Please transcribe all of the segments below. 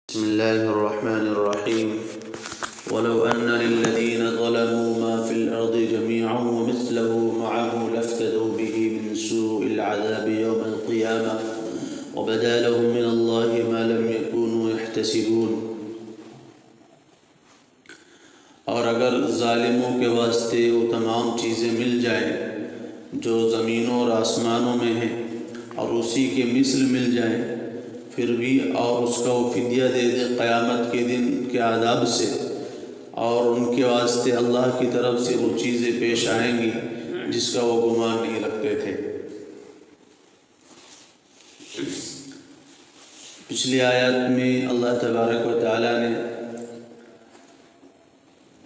بسم الله الرحمن الرحيم ولو أن للذين ظلموا ما في الأرض جميعا ومثله معه لافتدوا به من سوء العذاب يوم القيامة وبدا لهم من الله ما لم يكونوا يحتسبون۔ اور اگر ظالموں کے واسطے وہ تمام چیزیں مل جائیں جو زمینوں اور آسمانوں میں ہیں اور اسی کے مثل مل جائیں پھر بھی اور اس کا وہ فدیہ دے دے قیامت کے دن کے عذاب سے، اور ان کے واسطے اللہ کی طرف سے وہ چیزیں پیش آئیں گی جس کا وہ گمان نہیں رکھتے تھے۔ پچھلی آیات میں اللہ تبارک و تعالیٰ نے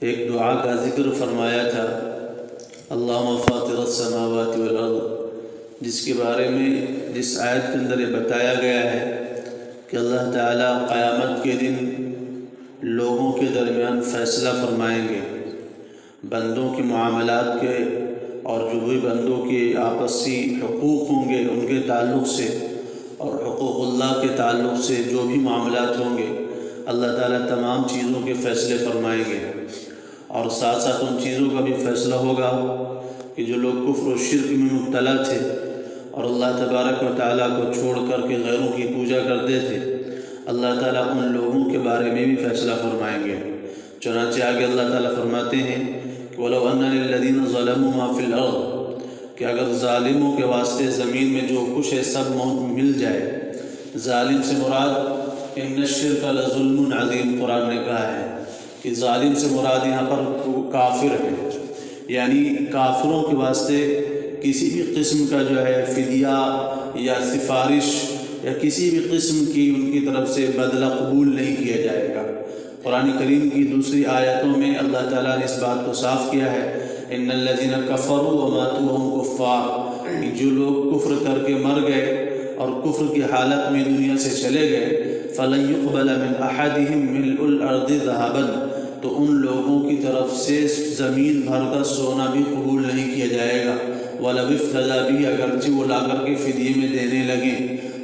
ایک دعا کا ذکر فرمایا تھا، اللہم فاطر السماوات والارض، جس کے بارے میں جس آیت کے اندر یہ بتایا گیا ہے کہ اللہ تعالیٰ قیامت کے دن لوگوں کے درمیان فیصلہ فرمائیں گے، بندوں کے معاملات کے اور جو بھی بندوں کے آپسی حقوق ہوں گے ان کے تعلق سے اور حقوق اللہ کے تعلق سے جو بھی معاملات ہوں گے اللہ تعالیٰ تمام چیزوں کے فیصلے فرمائیں گے، اور ساتھ ساتھ ان چیزوں کا بھی فیصلہ ہوگا کہ جو لوگ کفر و شرک میں مبتلا تھے اور اللہ تبارک و تعالیٰ کو چھوڑ کر کے غیروں کی پوجا کرتے تھے، اللہ تعالیٰ ان لوگوں کے بارے میں بھی فیصلہ فرمائیں گے۔ چنانچہ آگے اللہ تعالیٰ فرماتے ہیں وَلَوْ أَنَّ لِلَّذِينَ ظَلَمُوا مَا فِي الْأَرْضِ، کہ اگر ظالموں کے واسطے زمین میں جو کچھ ہے سب مل جائے۔ ظالم سے مراد اِنَّ الشِّرْكَ لَظُلْمٌ عَظِيمٌ، قرآن نے کہا ہے کہ ظالم سے مراد یہاں پر کافر ہے، یعنی کافروں کے واسطے کسی بھی قسم کا جو ہے فدیہ یا سفارش یا کسی بھی قسم کی ان کی طرف سے بدلہ قبول نہیں کیا جائے گا۔ قرآن کریم کی دوسری آیتوں میں اللہ تعالیٰ نے اس بات کو صاف کیا ہے، ان الذین کفروا وماتوا وہم کفار، کہ جو لوگ کفر کر کے مر گئے اور کفر کی حالت میں دنیا سے چلے گئے، فلن يقبل من احدهم ملء الارض ذهبا، تو ان لوگوں کی طرف سے زمین بھر کا سونا بھی قبول نہیں کیا جائے گا، وَلَوِ افْتَدَىٰ بِهِ، اگرچہ وہ لا کر کے فدیے میں دینے لگیں،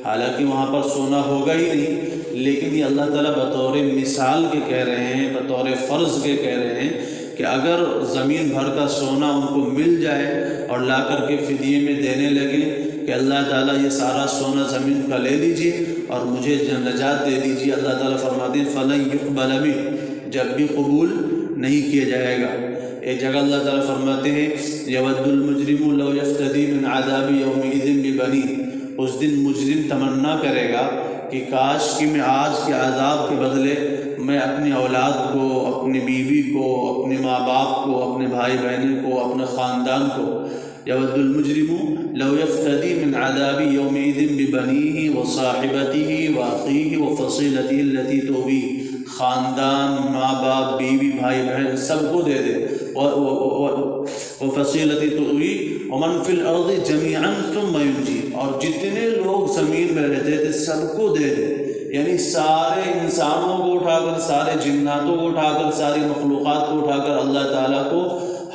حالانکہ وہاں پر سونا ہوگا ہی نہیں، لیکن یہ اللہ تعالیٰ بطور مثال کے کہہ رہے ہیں، بطور فرض کے کہہ رہے ہیں کہ اگر زمین بھر کا سونا ان کو مل جائے اور لا کر کے فدیے میں دینے لگیں کہ اللہ تعالیٰ یہ سارا سونا زمین کا لے لیجئے اور مجھے نجات دے دیجئے، اللہ تعالیٰ فرماتے ہیں فَلَن يُقْبَلَ مِنْهُ، جب بھی قبول نہیں کیا جائے گا۔ ایک جگہ اللہ تعالیٰ فرماتے ہیں یود المجرم لو یفتدی من عذاب یومئذ ببنیہ، اس دن مجرم تمنا کرے گا کہ کاش کہ میں آج کے عذاب کے بدلے میں اپنی اولاد کو، اپنی بیوی کو، اپنے ماں باپ کو، اپنے بھائی بہنوں کو، اپنے خاندان کو، یود المجرم لو یفتدی من عذاب یومئذ ببنیہ وصاحبتہ واخیہ وفصیلتہ التی تؤویہ، خاندان، ماں باپ، بیوی، بھائی بہن سب کو دے دے، وفصیلتہ تؤویہ ومن فی الارض جمیعا ثم ینجی، اور جتنے لوگ زمین میں رہتے تھے سب کو دے دے، یعنی سارے انسانوں کو اٹھا کر، سارے جناتوں کو اٹھا کر، ساری مخلوقات کو اٹھا کر اللہ تعالیٰ کو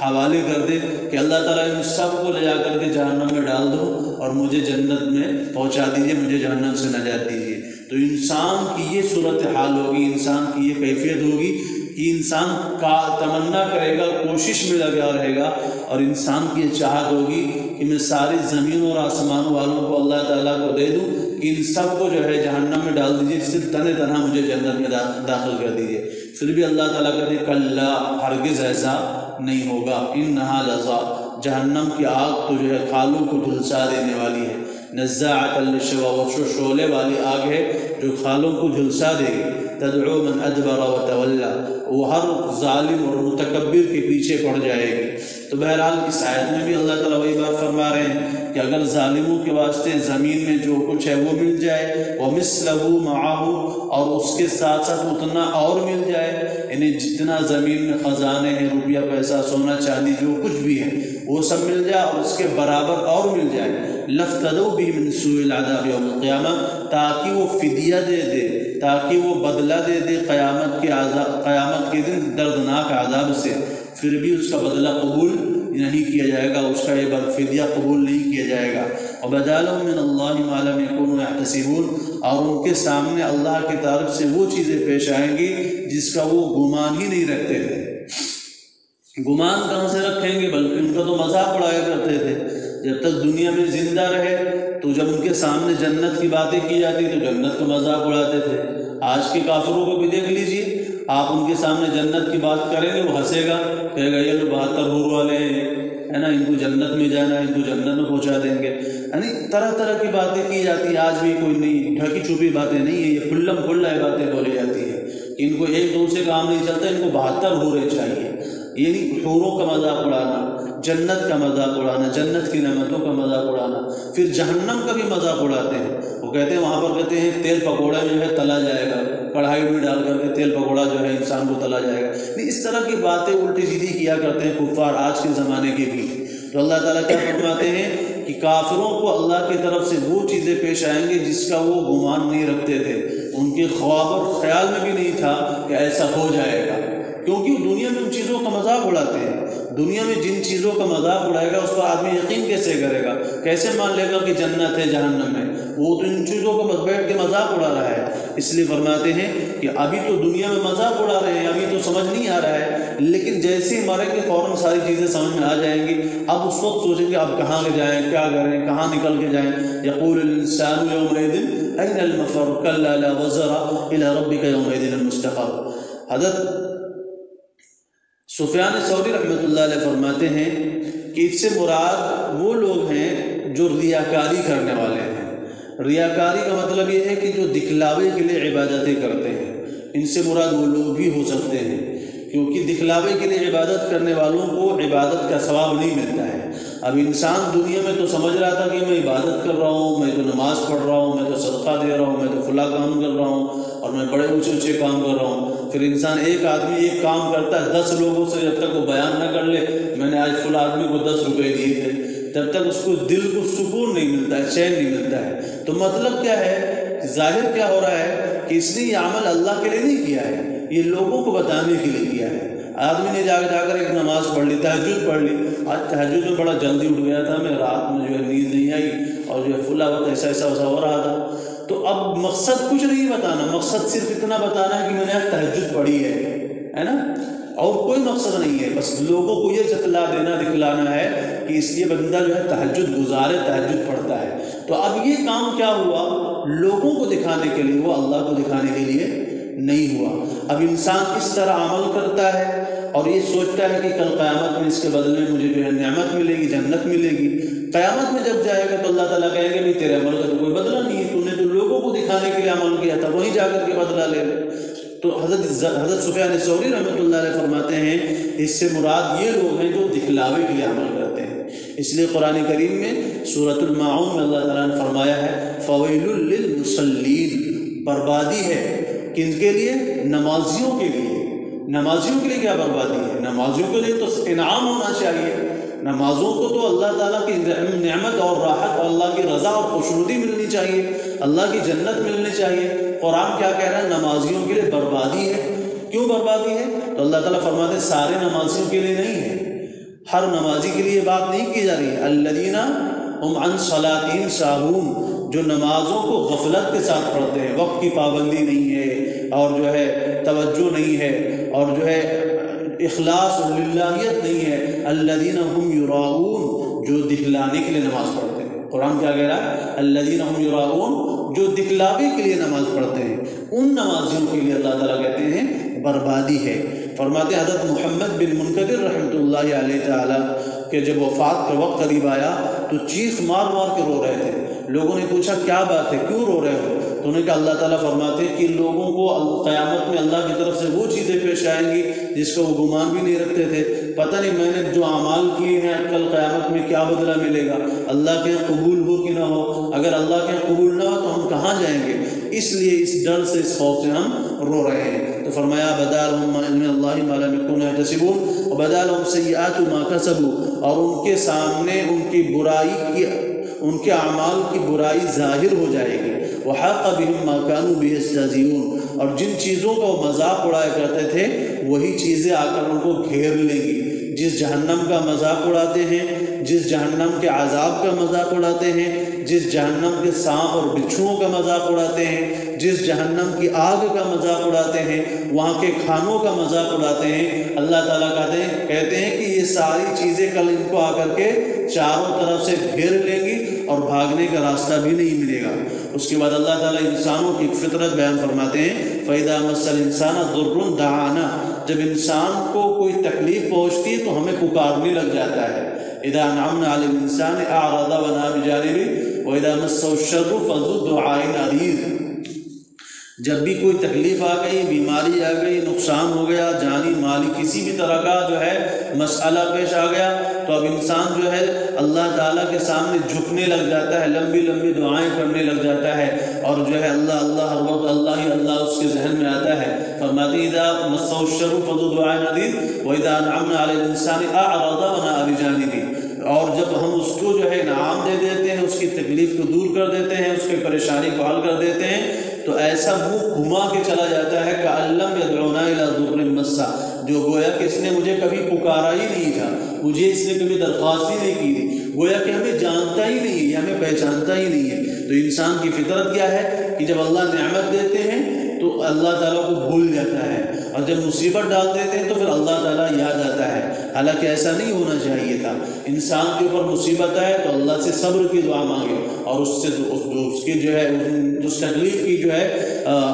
حوالے کر دے کہ اللہ تعالیٰ ان سب کو لے جا کر کے جہنم میں ڈال دو اور مجھے جنت میں پہنچا دیجیے، مجھے جہنم سے نجات دیجیے۔ تو انسان کی یہ صورتحال ہوگی، انسان کی یہ کیفیت ہوگی کہ انسان کا تمنا کرے گا، کوشش میں لگا رہے گا، اور انسان کی یہ چاہت ہوگی کہ میں ساری زمین اور آسمان والوں کو اللہ تعالیٰ کو دے دوں کہ ان سب کو جو ہے جہنم میں ڈال دیجیے، صرف تنہ تنہا مجھے جنت میں داخل کر دیجیے۔ پھر بھی اللہ تعالیٰ کہتے ہیں کلا، ہرگز ایسا نہیں ہوگا، انہا لظیٰ، جہنم کی آگ تو جو ہے کھالوں کو جھلسا دینے والی ہے، نزاعۃ للشویٰ، وہ شعلے والی آگ ہے جو کھالوں کو جھلسا دے گی، تدعو من ادبر وتولی، وہ ہر ظالم اور متکبر کے پیچھے پڑ جائے گی۔ تو بہرحال اس آیت میں بھی اللہ تعالیٰ وہی بات فرما رہے ہیں کہ اگر ظالموں کے واسطے زمین میں جو کچھ ہے وہ مل جائے، وَمِثْلَهُ مَعَهُ، اور اس کے ساتھ ساتھ اتنا اور مل جائے، یعنی جتنا زمین میں خزانے ہیں، روپیہ پیسہ، سونا چاندی، جو کچھ بھی ہے وہ سب مل جائے اور اس کے برابر اور مل جائے، لَافْتَدَوْا بِهِ مِنْ سُوءِ الْعَذَابِ يَوْمِ الْقِيَامَةِ، تاکہ وہ فدیہ دے دے، تاکہ وہ بدلہ دے دے قیامت کے دن دردناک عذاب سے، پھر بھی اس کا بدلہ قبول نہیں کیا جائے گا، اس کا یہ فدیہ قبول نہیں کیا جائے گا۔ وَبَدَا لَهُم مِّنَ اللَّهِ مَا لَمْ يَكُونُوا يَحْتَسِبُونَ، اور ان کے سامنے اللہ کی طرف سے وہ چیزیں پیش آئیں گی جس کا وہ گمان ہی نہیں رکھتے تھے۔ گمان کہاں سے رکھیں گے، بلکہ ان کا تو مذاق اڑایا کرتے تھے۔ جب تک دنیا میں زندہ رہے تو جب ان کے سامنے جنت کی باتیں کی جاتی تو جنت کا مذاق اڑاتے تھے۔ آج کے کافروں کو بھی دیکھ لیجئے، آپ ان کے سامنے جنت کی بات کریں گے وہ ہنسے گا، کہے گا یہ لوگ 72 حور والے ہیں، ہے نا، ان کو جنت میں جانا ہے، ان کو جنت میں پہنچا دیں گے۔ یعنی طرح طرح کی باتیں کی جاتی ہیں۔ آج بھی کوئی نہیں ڈھکی چھپی باتیں نہیں ہیں، یہ کھلم کھلا باتیں بولی جاتی ہیں۔ ان کو ایک دو سے کام نہیں چلتا، ان کو 72 حوریں چاہیے۔ یعنی حوروں کا مذاق اڑانا، جنت کا مذاق اڑانا، جنت کی نعمتوں کا مذاق اڑانا، پھر جہنم کا بھی مذاق اڑاتے ہیں۔ وہ کہتے ہیں وہاں پر کہتے ہیں تیل پکوڑا جو ہے تلا جائے گا، کڑھائی میں ڈال کر کے تیل پکوڑا جو ہے انسان کو تلا جائے گا۔ اس طرح کی باتیں الٹی سیدھی کیا کرتے ہیں کفار آج کے زمانے کے بھی۔ تو اللہ تعالیٰ کیا فرماتے ہیں کہ کافروں کو اللہ کی طرف سے وہ چیزیں پیش آئیں گے جس کا وہ گمان نہیں رکھتے تھے، ان کے خواب اور خیال میں بھی نہیں تھا کہ ایسا ہو جائے گا، کیونکہ دنیا میں ان چیزوں کا مذاق اڑاتے ہیں۔ دنیا میں جن چیزوں کا مذاق اڑائے گا اس پر آدمی یقین کیسے کرے گا، کیسے مان لے گا کہ جنت ہے جہنم ہے؟ وہ تو ان چیزوں کو بیٹھ کے مذاق اڑا رہا ہے۔ اس لیے فرماتے ہیں کہ ابھی تو دنیا میں مذاق اڑا رہے ہیں، ابھی تو سمجھ نہیں آ رہا ہے، لیکن جیسے ہی مریں گے فوراً ساری چیزیں سمجھ میں آ جائیں گی۔ اب اس وقت سوچیں گے اب کہاں جائیں، کیا کریں، کہاں نکل کے جائیں۔ یقول الانسان یومئذ این المفر کلا لا وزر الی ربک یومئذ المستقر۔ حضرت سفیان ثوری رحمۃ اللہ علیہ فرماتے ہیں کہ اس سے مراد وہ لوگ ہیں جو ریاکاری کرنے والے ہیں۔ ریاکاری کا مطلب یہ ہے کہ جو دکھلاوے کے لیے عبادتیں کرتے ہیں، ان سے مراد وہ لوگ بھی ہو سکتے ہیں، کیونکہ دکھلاوے کے لیے عبادت کرنے والوں کو عبادت کا ثواب نہیں ملتا ہے۔ اب انسان دنیا میں تو سمجھ رہا تھا کہ میں عبادت کر رہا ہوں، میں تو نماز پڑھ رہا ہوں، میں تو صدقہ دے رہا ہوں، میں تو فلاں کام کر رہا ہوں اور میں بڑے اونچے اونچے کام کر رہا ہوں۔ پھر انسان ایک آدمی ایک کام کرتا ہے، 10 لوگوں سے جب تک وہ بیان نہ کر لے میں نے آج فلاں آدمی کو 10 روپے دیے تھے، تب تک اس کو دل کو سکون نہیں ملتا ہے، چین نہیں ملتا ہے۔ تو مطلب کیا ہے، ظاہر کیا ہو رہا ہے کہ اس نے یہ عمل اللہ کے لیے نہیں کیا ہے، یہ لوگوں کو بتانے کے لیے کیا ہے۔ آدمی نے جا کر ایک نماز پڑھ لی، تہجد پڑھ لی، آج تہجد میں بڑا جلدی اٹھ گیا تھا میں، رات میں جو ہے نیند نہیں آئی اور جو ہے فلاں وقت ایسا ایسا ہو رہا تھا۔ تو اب مقصد کچھ نہیں بتانا، مقصد صرف اتنا بتانا ہے کہ میں نے آج تہجد پڑھی ہے نا، اور کوئی مقصد نہیں ہے، بس لوگوں کو یہ جتلا دینا، دکھلانا ہے کہ اس لیے بندہ جو ہے تہجد گزارے، تہجد پڑھتا ہے۔ تو اب یہ کام کیا ہوا، لوگوں کو دکھانے کے لیے، وہ اللہ کو دکھانے کے لیے نہیں ہوا۔ اب انسان اس طرح عمل کرتا ہے اور یہ سوچتا ہے کہ کل قیامت میں اس کے بدلے میں مجھے جو ہے نعمت ملے گی، جنت ملے گی۔ قیامت میں جب جائے گا تو اللہ تعالیٰ کہے گا بھی تیرے عمل کا تو کوئی بدلہ نہیں ہے، تو نے تو لوگوں کو دکھانے کے لیے عمل کیا تھا، وہیں جا کر کے بدلہ لے لے۔ تو حضرت سفیان ثوری رحمۃ اللہ علیہ فرماتے ہیں اس سے مراد یہ لوگ ہیں جو دکھلاوے کے لیے عمل کرتے ہیں۔ اس لیے قرآن کریم میں سورۃ الماعون میں اللہ تعالیٰ نے فرمایا ہے فویل للمصلین، بربادی ہے کن کے لیے، نمازیوں کے لیے۔ نمازیوں کے لیے کیا بربادی ہے، نمازیوں کے لیے تو انعام ہونا چاہیے، نمازوں کو تو اللہ تعالیٰ کی نعمت اور راحت اور اللہ کی رضا اور خوشنودی ملنی چاہیے، اللہ کی جنت ملنی چاہیے۔ قرآن کیا کہہ رہا ہے، نمازیوں کے لیے بربادی ہے۔ کیوں بربادی ہے؟ تو اللہ تعالیٰ فرماتے ہیں سارے نمازیوں کے لیے نہیں ہے، ہر نمازی کے لیے بات نہیں کی جا رہی ہے۔ الذین ہم عن صلاتہم ساہون، جو نمازوں کو غفلت کے ساتھ پڑھتے ہیں، وقت کی پابندی نہیں ہے اور جو ہے توجہ نہیں ہے اور جو ہے اخلاص اور للہیت نہیں ہے۔ الذین ہم یراؤون، جو دکھلانے کے لیے نماز پڑھتے ہیں۔ قرآن کیا کہہ رہا ہے، الذین ہم یراؤون، جو دکھلاوے کے لیے نماز پڑھتے ہیں، ان نمازیوں کے لیے اللہ تعالیٰ کہتے ہیں بربادی ہے۔ فرماتے حضرت محمد بن منکدر رحمۃ اللہ علیہ تعالیٰ کہ جب وفات کا وقت قریب آیا تو چیخ مار مار کے رو رہے تھے۔ لوگوں نے پوچھا کیا بات ہے، کیوں رو رہے ہو؟ تو انہوں نے کہا اللہ تعالیٰ فرماتے ہیں کہ لوگوں کو قیامت میں اللہ کی طرف سے وہ چیزیں پیش آئیں گی جس کا وہ گمان بھی نہیں رکھتے تھے۔ پتہ نہیں میں نے جو اعمال کیے ہیں کل قیامت میں کیا بدلہ ملے گا، اللہ کے یہاں قبول ہو کہ نہ ہو۔ اگر اللہ کے یہاں قبول نہ ہو تو ہم کہاں جائیں گے؟ اس لیے اس ڈر سے، اس خوف سے ہم رو رہے ہیں۔ تو فرمایا بدا لهم من اللہ ما لم يكونوا يحتسبون وبدا لهم سیئات ما كسبوا، اور ان کے سامنے ان کی برائی کی، ان کے اعمال کی برائی ظاہر ہو جائے گی۔ وحاق بهم ما كانوا به يستهزئون، اور جن چیزوں کا وہ مذاق اڑایا کرتے تھے وہی چیزیں آ کر ان کو گھیر لیں گی۔ جس جہنم کا مذاق اڑاتے ہیں، جس جہنم کے عذاب کا مذاق اڑاتے ہیں، جس جہنم کے سانپ اور بچھوؤں کا مذاق اڑاتے ہیں، جس جہنم کی آگ کا مذاق اڑاتے ہیں، وہاں کے کھانوں کا مذاق اڑاتے ہیں، اللہ تعالیٰ کہتے ہیں کہ یہ ساری چیزیں کل ان کو آ کر کے چاروں طرف سے گھیر لیں گی اور بھاگنے کا راستہ بھی نہیں ملے گا۔ اس کے بعد اللہ تعالیٰ انسانوں کی فطرت بیان فرماتے ہیں، فَإِذَا مَسَّ الْإِنسَانَ ضُرٌّ دَعَانَا، جب انسان کو کوئی تکلیف پہنچتی ہے تو ہمیں پکارنے لگ جاتا ہے۔ اِذَا أَنْعَمْنَا عَلَى الْإِنسَانِ أَعْرَضَ وَنَأَىٰ بِجَانِبِهِ وَإِذَا مَسَّهُ الشَّرُّ فَذُو دُعَاءٍ عَرِيضٍ، جب بھی کوئی تکلیف آ گئی، بیماری آ گئی، نقصان ہو گیا، جانی مالی کسی بھی طرح کا جو ہے مسئلہ پیش آ گیا، تو اب انسان جو ہے اللہ تعالیٰ کے سامنے جھکنے لگ جاتا ہے، لمبی لمبی دعائیں کرنے لگ جاتا ہے، اور جو ہے اللہ اللہ ہر وقت اللہ ہی اللہ اس کے ذہن میں آتا ہے۔ فرماتے ہیں اذا مسہ الشر فذو دعاء عظیم واذا انعمنا علی الانسان اعرض ونأى بجانبه، اور جب ہم اس کو جو ہے انعام دے دیتے ہیں، اس کی تکلیف کو دور کر دیتے ہیں، اس کی پریشانی کو حل کر دیتے ہیں، تو ایسا منہ گھما کے چلا جاتا ہے کأن لم يدعونا الی ضر مسہ، جو گویا کہ اس نے مجھے کبھی پکارا ہی نہیں تھا، مجھے اس نے کبھی درخواست ہی نہیں کی تھی، گویا کہ ہمیں جانتا ہی نہیں ہے یا ہمیں پہچانتا ہی نہیں ہے۔ تو انسان کی فطرت کیا ہے کہ جب اللہ نعمت دیتے ہیں تو اللہ تعالیٰ کو بھول جاتا ہے، اور جب مصیبت ڈال دیتے ہیں تو پھر اللہ تعالیٰ یاد آتا ہے، حالانکہ ایسا نہیں ہونا چاہیے تھا۔ انسان کے اوپر مصیبت آئے تو اللہ سے صبر کی دعا مانگے، اور اس سے اس کی جو ہے اس تکلیف کی جو ہے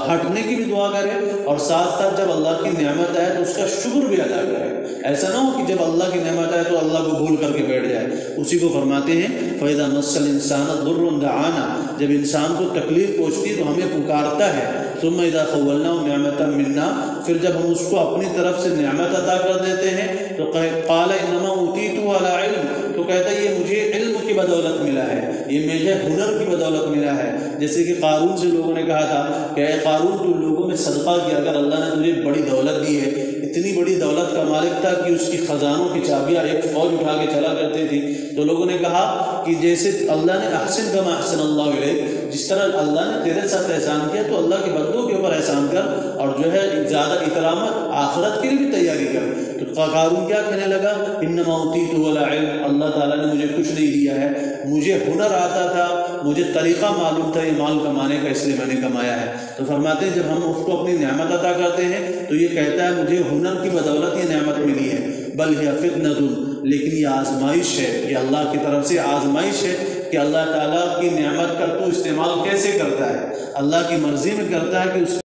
ہٹنے کی بھی دعا کرے، اور ساتھ ساتھ جب اللہ کی نعمت آئے تو اس کا شکر بھی ادا کرے۔ ایسا نہ ہو کہ جب اللہ کی نعمت آئے تو اللہ کو بھول کر کے بیٹھ جائے۔ اسی کو فرماتے ہیں فَإِذَا مَسَّ الْإِنسَانَ ضُرٌّ دَعَانَا، جب انسان کو تکلیف پہنچتی تو ہمیں پکارتا ہے، ثُمَّ إِذَا خَوَّلْنَاهُ نِعْمَةً مِنَّا، پھر جب ہم اس کو اپنی طرف سے نعمت عطا کر دیتے ہیں تو قَالَ إِنَّمَا أُوتِيتُهُ عَلَىٰ عِلْمٍ، تو کہتا ہے یہ مجھے علم کی بدولت ملا ہے، یہ مجھے ہنر کی بدولت ملا ہے۔ جیسے کہ قارون سے لوگوں نے کہا تھا کہ اے قارون تو لوگوں میں صدقہ کیا، اگر اللہ نے تجھے بڑی دولت دی ہے، اتنی بڑی دولت کا مالک تھا کہ اس کی خزانوں کی چابیاں ایک فوج اٹھا کے چلا کرتے تھی، تو لوگوں نے کہا کہ جیسے اللہ نے احسن کما احسن اللہ علیہ، جس طرح اللہ نے تیرے ساتھ احسان کیا تو اللہ کے بندوں کے اوپر احسان کر، اور جو ہے زیادہ اکرامت آخرت کے لیے بھی تیاری کر۔ تو قارون کیا کہنے لگا، انما اوتیتہ علی علم، اللہ تعالیٰ نے مجھے کچھ نہیں دیا ہے، مجھے ہنر آتا تھا، مجھے طریقہ معلوم تھا یہ مال کمانے کا، اس لیے میں نے کمایا ہے۔ تو فرماتے ہیں جب ہم اس کو اپنی نعمت عطا کرتے ہیں تو یہ کہتا ہے مجھے ہنر کی بدولت یہ نعمت ملی ہے، بل ہی فتنۃ، لیکن یہ آزمائش ہے، یہ اللہ کی طرف سے آزمائش ہے کہ اللہ تعالیٰ کی نعمت کا تو استعمال کیسے کرتا ہے، اللہ کی مرضی میں کرتا ہے کہ اس